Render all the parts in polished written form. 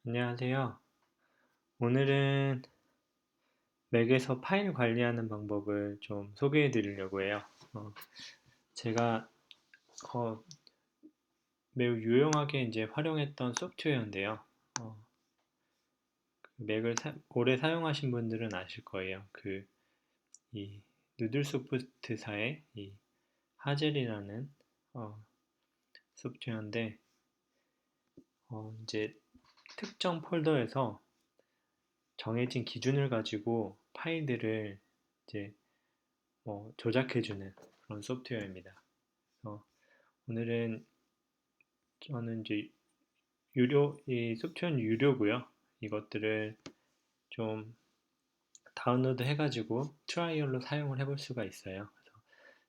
안녕하세요. 오늘은 맥에서 파일 관리하는 방법을 좀 소개해 드리려고 해요. 어, 제가 어, 매우 유용하게 이제 활용했던 소프트웨어인데요. 어, 맥을 오래 사용하신 분들은 아실 거예요. 이 누들소프트사의 이 하젤이라는 어, 소프트웨어인데 이제 특정 폴더에서 정해진 기준을 가지고 파일들을 이제 조작해주는 그런 소프트웨어입니다. 그래서 오늘은 저는 이제 이 소프트웨어는 유료고요. 이것들을 좀 다운로드 해가지고 트라이얼로 사용을 해볼 수가 있어요. 그래서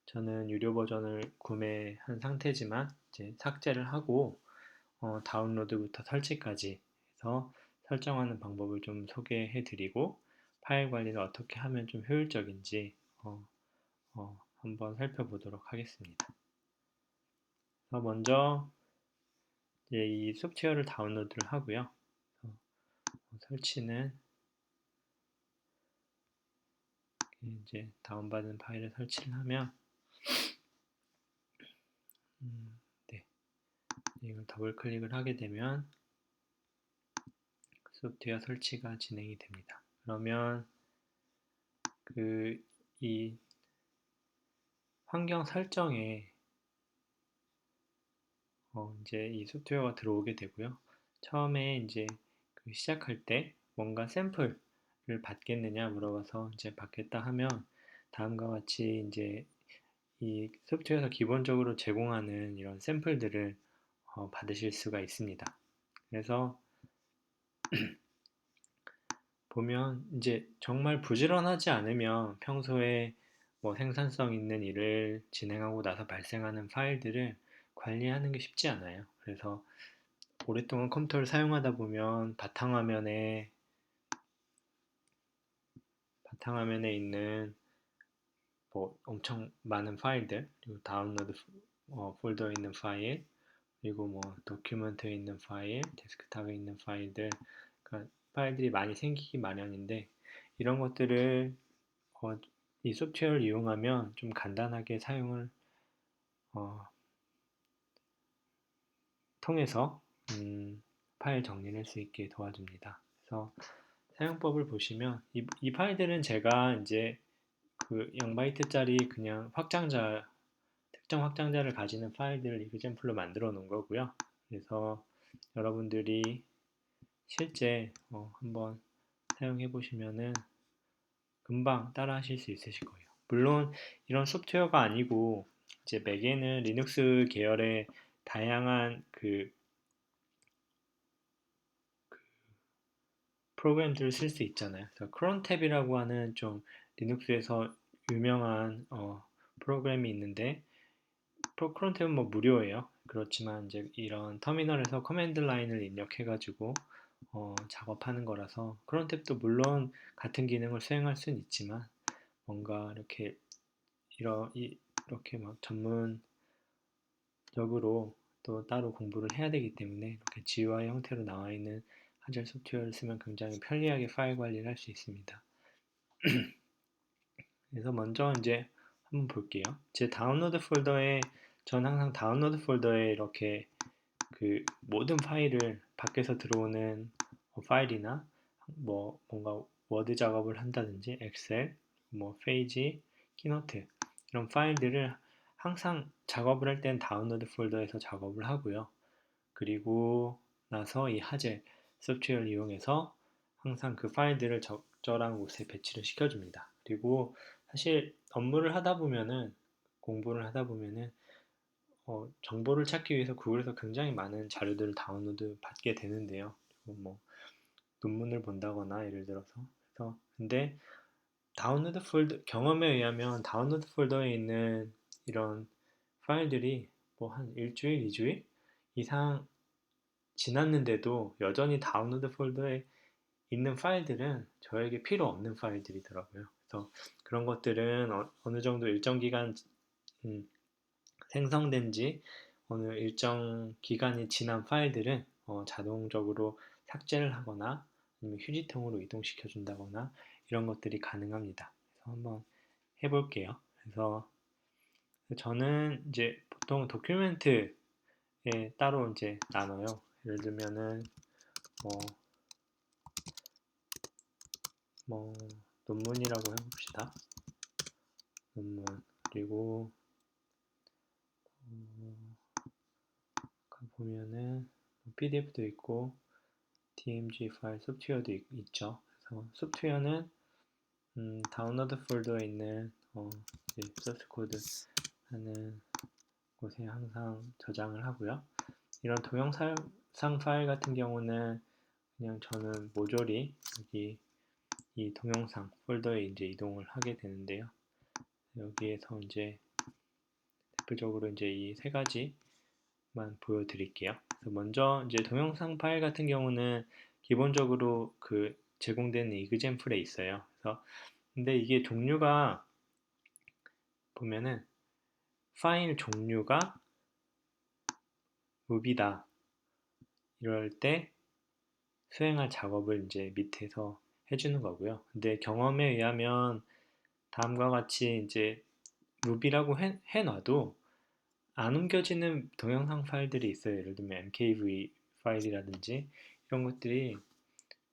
저는 유료 버전을 구매한 상태지만 이제 삭제를 하고 다운로드부터 설치까지 해서 설정하는 방법을 좀 소개해 드리고 파일 관리를 어떻게 하면 좀 효율적인지 한번 살펴보도록 하겠습니다. 그래서 먼저 이제 이 소프트웨어를 다운로드를 하고요. 설치는 이제 다운받은 파일을 설치를 하면 네, 이걸 더블 클릭을 하게 되면 소프트웨어 설치가 진행이 됩니다. 그러면 이 환경 설정에 이제 이 소프트웨어가 들어오게 되고요. 처음에 이제 시작할 때 뭔가 샘플을 받겠느냐 물어봐서 이제 받겠다 하면 다음과 같이 이제 이 소프트웨어에서 기본적으로 제공하는 이런 샘플들을 받으실 수가 있습니다. 그래서 보면 이제 정말 부지런하지 않으면 평소에 뭐 생산성 있는 일을 진행하고 나서 발생하는 파일들을 관리하는 게 쉽지 않아요. 그래서 오랫동안 컴퓨터를 사용하다 보면 바탕화면에 있는 뭐 엄청 많은 파일들, 그리고 다운로드 폴더에 있는 파일, 그리고 뭐 도큐멘트에 있는 파일, 데스크탑에 있는 파일들, 그러니까 파일들이 많이 생기기 마련인데 이런 것들을 어, 이 소프트웨어를 이용하면 좀 간단하게 사용을 어, 통해서 파일 정리를 할 수 있게 도와줍니다. 그래서 사용법을 보시면 이 파일들은 제가 이제 그 0바이트짜리 그냥 특정 확장자를 가지는 파일들을 example로 만들어 놓은 거고요. 그래서 여러분들이 실제 한번 사용해 보시면은 금방 따라 하실 수 있으실 거예요. 물론 이런 소프트웨어가 아니고 이제 맥에는 리눅스 계열의 다양한 프로그램들을 쓸 수 있잖아요. 그래서 크론탭이라고 하는 좀 리눅스에서 유명한 프로그램이 있는데 크론탭은 뭐 무료예요. 그렇지만 이제 이런 터미널에서 커맨드 라인을 입력해가지고 작업하는 거라서 크론탭도 물론 같은 기능을 수행할 수는 있지만 뭔가 이렇게 막 전문적으로 또 따로 공부를 해야 되기 때문에 이렇게 GUI 형태로 나와 있는 하젤 소프트웨어를 쓰면 굉장히 편리하게 파일 관리를 할 수 있습니다. 그래서 먼저 이제 한번 볼게요. 제 다운로드 폴더에 전 항상 다운로드 폴더에 이렇게 모든 파일을 밖에서 들어오는 파일이나 뭐 뭔가 워드 작업을 한다든지 엑셀, 뭐 페이지, 키노트 이런 파일들을 항상 작업을 할 때는 다운로드 폴더에서 작업을 하고요. 그리고 나서 이 하젤 소프트웨어를 이용해서 항상 그 파일들을 적절한 곳에 배치를 시켜줍니다. 그리고 사실 업무를 하다 보면은 공부를 하다 보면은 정보를 찾기 위해서 구글에서 굉장히 많은 자료들을 다운로드 받게 되는데요. 그리고 뭐 논문을 본다거나 예를 들어서 근데 다운로드 폴더 경험에 의하면 다운로드 폴더에 있는 이런 파일들이 뭐 한 일주일, 이주일 이상 지났는데도 여전히 다운로드 폴더에 있는 파일들은 저에게 필요 없는 파일들이더라고요. 그래서 그런 것들은 느 정도 일정 기간 음, 생성된 지 어느 일정 기간이 지난 파일들은 자동적으로 삭제를 하거나 아니면 휴지통으로 이동시켜 준다거나 이런 것들이 가능합니다. 그래서 한번 해볼게요. 그래서 저는 이제 보통 도큐멘트에 따로 이제 나눠요. 예를 들면은 뭐, 뭐 논문이라고 해봅시다. 논문. 그리고 보면은 PDF도 있고 DMG 파일 소프트웨어도 있죠. 그래서 소프트웨어는 다운로드 폴더에 있는 소스 코드 하는 곳에 항상 저장을 하고요. 이런 동영상 파일 같은 경우는 그냥 저는 모조리 여기 이 동영상 폴더에 이제 이동을 하게 되는데요. 여기에서 이제 대표적으로 이제 이 세 가지만 보여드릴게요. 그래서 먼저 이제 동영상 파일 같은 경우는 기본적으로 그 제공되는 이그젬플에 있어요. 그래서 근데 이게 종류가 보면은 파일 종류가 무비다 이럴 때 수행할 작업을 이제 밑에서 해주는 거고요. 근데 경험에 의하면 다음과 같이 이제 무비라고 해놔도 안 옮겨지는 동영상 파일들이 있어요. 예를 들면 MKV 파일이라든지 이런 것들이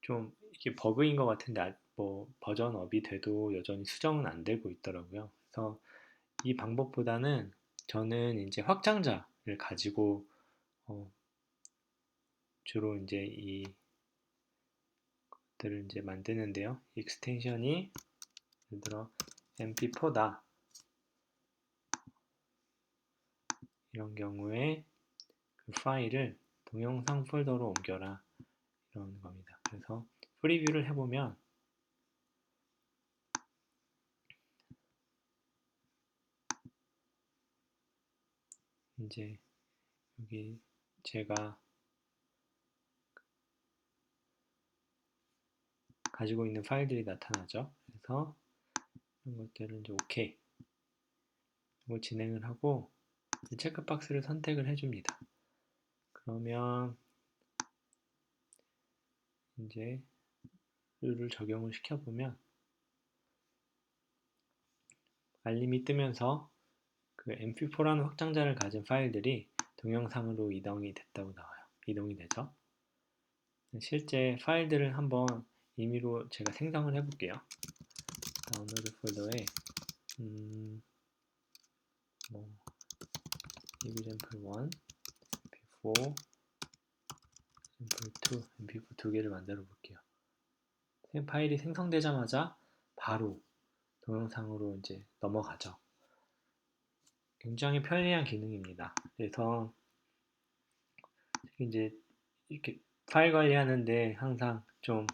좀 이게 버그인 것 같은데 뭐 버전업이 돼도 여전히 수정은 안 되고 있더라고요. 그래서 이 방법보다는 저는 이제 확장자를 가지고 주로 이제 이들을 이제 만드는데요. 익스텐션이 예를 들어 mp4다 이런 경우에 그 파일을 동영상 폴더로 옮겨라 이런 겁니다. 그래서 프리뷰를 해보면 이제 여기 제가 가지고 있는 파일들이 나타나죠. 그래서 이런 것들을 이제 오케이 하고 진행을 하고 체크박스를 선택을 해줍니다. 그러면 이제 룰을 적용을 시켜보면 알림이 뜨면서 그 mp4라는 확장자를 가진 파일들이 동영상으로 이동이 됐다고 나와요. 이동이 되죠. 실제 파일들을 한번 임의로 제가 생성을 해볼게요. 다운로드 폴더에 뭐 example 1, mp4, example 2, mp4 두 개를 만들어 볼게요. 파일이 생성되자마자 바로 동영상으로 이제 넘어가죠. 굉장히 편리한 기능입니다. 그래서 이제 이렇게 파일 관리하는데 항상 좀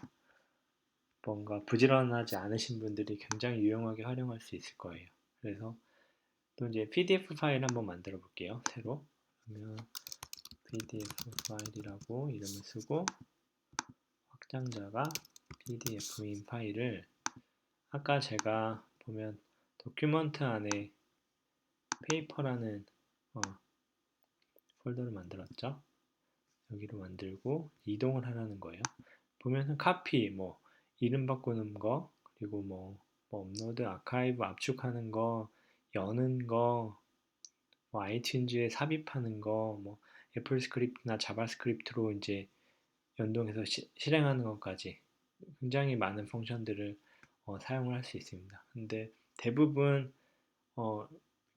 뭔가 부지런하지 않으신 분들이 굉장히 유용하게 활용할 수 있을 거예요. 그래서 또 이제 PDF 파일 한번 만들어 볼게요. 새로. 그러면 PDF 파일이라고 이름을 쓰고 확장자가 PDF인 파일을 아까 제가 보면 도큐먼트 안에 페이퍼라는 폴더를 만들었죠. 여기로 만들고 이동을 하라는 거예요. 보면은 카피, 뭐 이름 바꾸는 거, 그리고 뭐 업로드, 아카이브, 압축하는 거, 여는 거, 뭐 아이튠즈에 삽입하는 거, 뭐 애플 스크립트나 자바스크립트로 이제 연동해서 실행하는 것까지 굉장히 많은 펑션들을 사용을 할 수 있습니다. 근데 대부분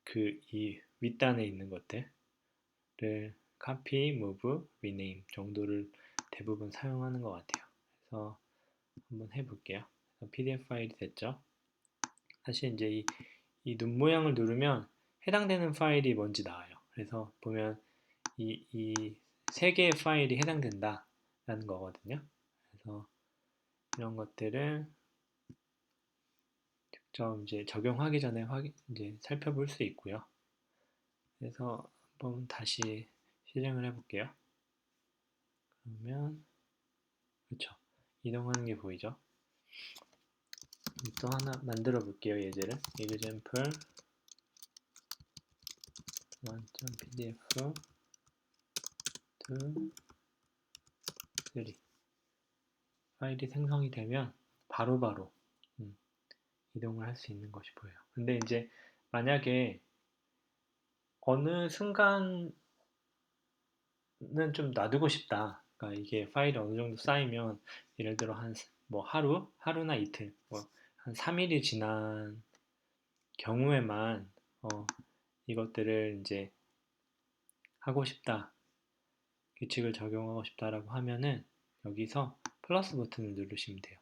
그 이 윗단에 있는 것들을 copy, move, rename 정도를 대부분 사용하는 것 같아요. 그래서 한번 해볼게요. PDF 파일이 됐죠. 사실 이제 이 눈 모양을 누르면 해당되는 파일이 뭔지 나와요. 그래서 보면 이 세 개의 파일이 해당된다라는 거거든요. 그래서 이런 것들을 직접 이제 적용하기 전에 이제 살펴볼 수 있고요. 그래서 한번 다시 실행을 해볼게요. 그러면 그렇죠. 이동하는 게 보이죠? 또 하나 만들어 볼게요. 예제를 example 1.pdf 2, 3 파일이 생성이 되면 바로바로 이동을 할 수 있는 것이 보여요. 근데 이제 만약에 어느 순간은 좀 놔두고 싶다. 그러니까 이게 파일이 어느 정도 쌓이면 예를 들어 한 뭐 하루나 이틀, 뭐 한 3일이 지난 경우에만 이것들을 이제 하고 싶다, 규칙을 적용하고 싶다라고 하면은 여기서 플러스 버튼을 누르시면 돼요.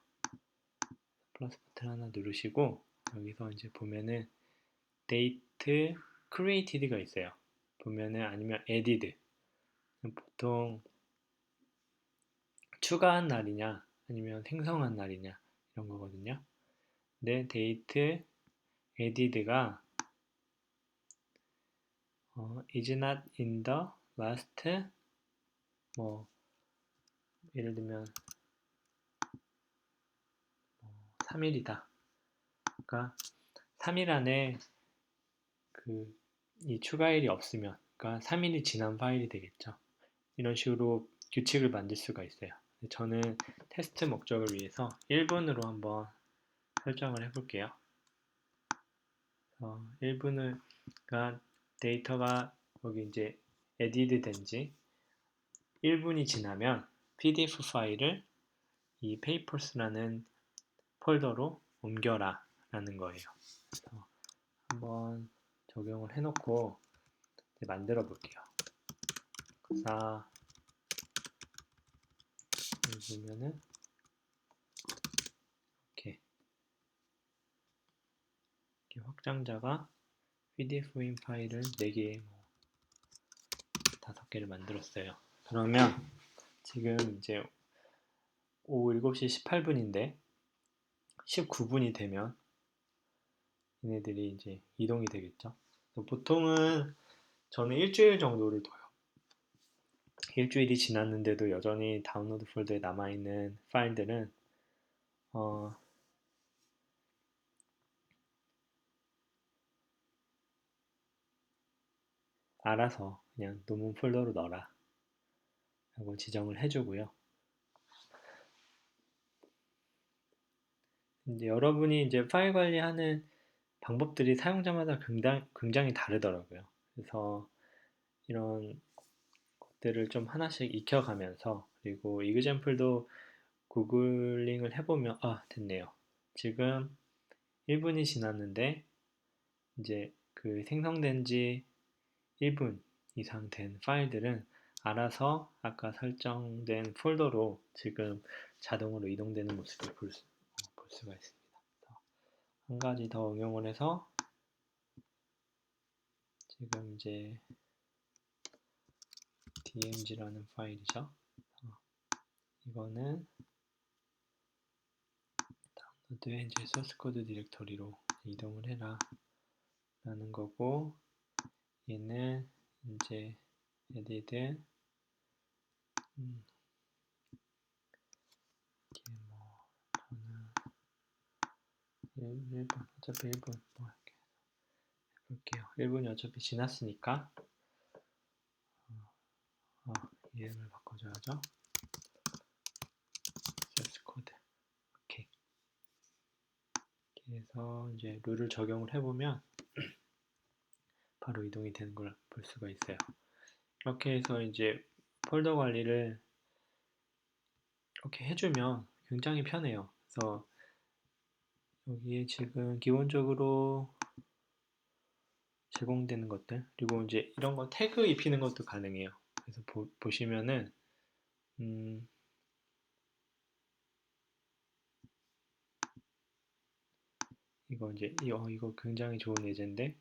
플러스 버튼 하나 누르시고 여기서 이제 보면은 date created가 있어요. 보면은 아니면 added, 보통 추가한 날이냐 아니면 생성한 날이냐 이런 거거든요. 근데 date added가 is not in the last 뭐 예를 들면 3일이다. 그러니까 3일 안에 이 추가일이 없으면, 그러니까 3일이 지난 파일이 되겠죠. 이런 식으로 규칙을 만들 수가 있어요. 저는 테스트 목적을 위해서 1분으로 한번 설정을 해볼게요. 1분을, 그러니까 데이터가 여기 이제 에디트 된지 1분이 지나면 PDF 파일을 이 papers라는 폴더로 옮겨라 라는 거예요. 그래서 한번 적용을 해놓고 만들어 볼게요. 자, 여기 보면은 이렇게 확장자가 PDF인 파일을 4개, 5개를 만들었어요. 그러면 지금 이제 오후 7시 18분인데 19분이 되면 얘네들이 이제 이동이 되겠죠. 보통은 저는 일주일 정도를 둬요. 일주일이 지났는데도 여전히 다운로드 폴더에 남아있는 파일들은 알아서 그냥 논문 폴더로 넣어라 라고 지정을 해주고요. 이제 여러분이 이제 파일 관리하는 방법들이 사용자마다 굉장히 다르더라고요. 그래서 이런 것들을 좀 하나씩 익혀가면서, 그리고 이그젬플도 구글링을 해보면 됐네요. 지금 1분이 지났는데 이제 그 생성된 지 1분 이상 된 파일들은 알아서 아까 설정된 폴더로 지금 자동으로 이동되는 모습을 볼 수가 있습니다. 한 가지 더 응용을 해서 지금 이제 dmg라는 파일이죠. 이거는 다운로드에 이제 소스 코드 디렉터리로 이동을 해라 라는 거고, 얘는 이제 edit 이게 뭐 저는 1분, 어차피 1분 뭐 이렇게 해볼게요. 1분이 어차피 지났으니까 이름을 바꿔줘야죠. source code. 오케이. 그래서 이제 룰을 적용을 해보면 바로 이동이 되는 걸 볼 수가 있어요. 이렇게 해서 이제 폴더 관리를 이렇게 해주면 굉장히 편해요. 그래서 여기에 지금 기본적으로 제공되는 것들, 그리고 이제 이런 거 태그 입히는 것도 가능해요. 그래서 보시면은 이거 이제 이거 굉장히 좋은 예제인데,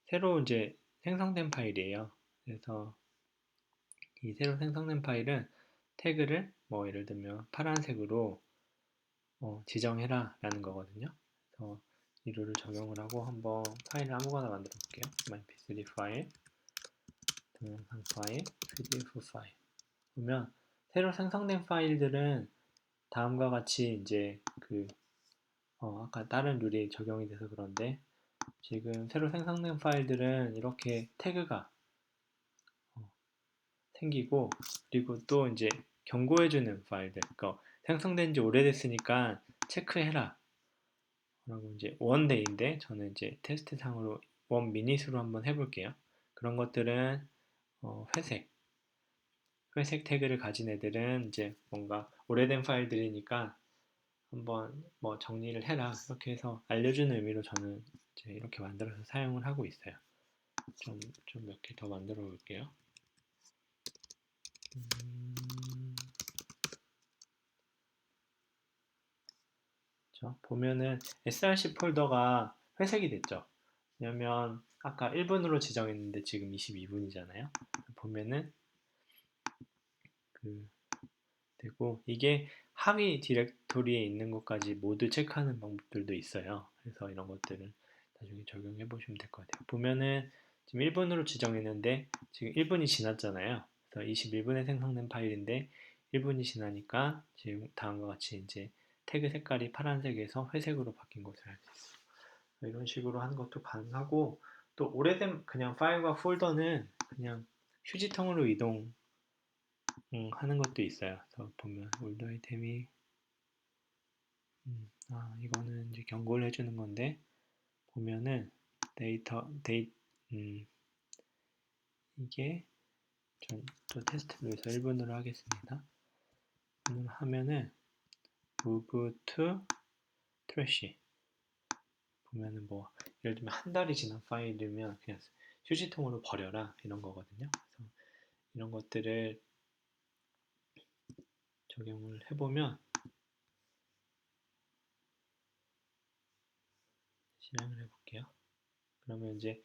새로 이제 생성된 파일이에요. 그래서 이 새로 생성된 파일은 태그를 뭐 예를 들면 파란색으로 지정해라 라는 거거든요. 그래서 이 룰을 적용을 하고 한번 파일을 아무거나 만들어 볼게요. mp3 파일, 동영상 파일, pdf 파일. 보면 새로 생성된 파일들은 다음과 같이 이제 아까 다른 룰이 적용이 돼서 그런데, 지금 새로 생성된 파일들은 이렇게 태그가 생기고, 그리고 또 이제 경고해주는 파일들, 그러니까 생성된 지 오래됐으니까 체크해라 라고 이제 원데이인데 저는 이제 테스트 상으로 원 미닛으로 한번 해볼게요. 그런 것들은 회색 태그를 가진 애들은 이제 뭔가 오래된 파일들이니까 한번 뭐 정리를 해라 이렇게 해서 알려주는 의미로 저는 이제 이렇게 만들어서 사용을 하고 있어요. 좀 몇 개 더 만들어 볼게요. 보면은 src 폴더가 회색이 됐죠. 왜냐면 아까 1분으로 지정했는데 지금 22분이잖아요. 보면은 되고 이게 하위 디렉토리에 있는 것까지 모두 체크하는 방법들도 있어요. 그래서 이런 것들을 나중에 적용해 보시면 될 것 같아요. 보면은 지금 1분으로 지정했는데 지금 1분이 지났잖아요. 그래서 21분에 생성된 파일인데 1분이 지나니까 지금 다음과 같이 이제 태그 색깔이 파란색에서 회색으로 바뀐 것을 알 수 있어요. 이런 식으로 하는 것도 가능하고 또 오래된 그냥 파일과 폴더는 그냥 휴지통으로 이동 하는 것도 있어요. 그래서 보면 올드 아이템이 이거는 이제 경고를 해주는 건데 보면은 이게 또 테스트를 위해서 1분으로 하겠습니다. 하면은 move to trash 보면은 뭐 예를 들면 한 달이 지난 파일이면 그냥 휴지통으로 버려라 이런 거거든요. 그래서 이런 것들을 적용을 해보면 실행을 해볼게요. 그러면 이제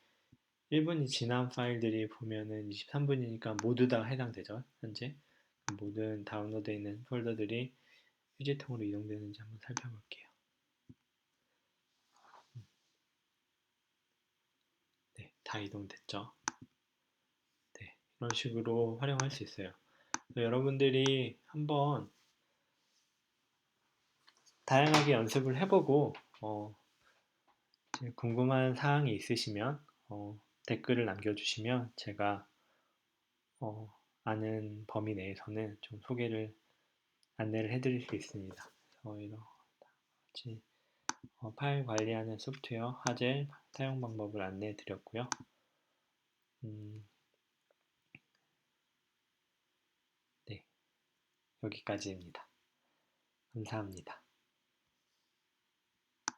1분이 지난 파일들이 보면은 23분이니까 모두 다 해당되죠. 현재 모든 다운로드되어 있는 폴더들이 휴지통으로 이동되는지 한번 살펴볼게요. 네, 다 이동됐죠. 네, 이런 식으로 활용할 수 있어요. 여러분들이 한번 다양하게 연습을 해보고 궁금한 사항이 있으시면 댓글을 남겨주시면 제가 아는 범위 내에서는 좀 안내를 해드릴 수 있습니다. 이런 같이 파일 관리하는 소프트웨어 하젤 사용 방법을 안내해 드렸고요. 네, 여기까지입니다. 감사합니다.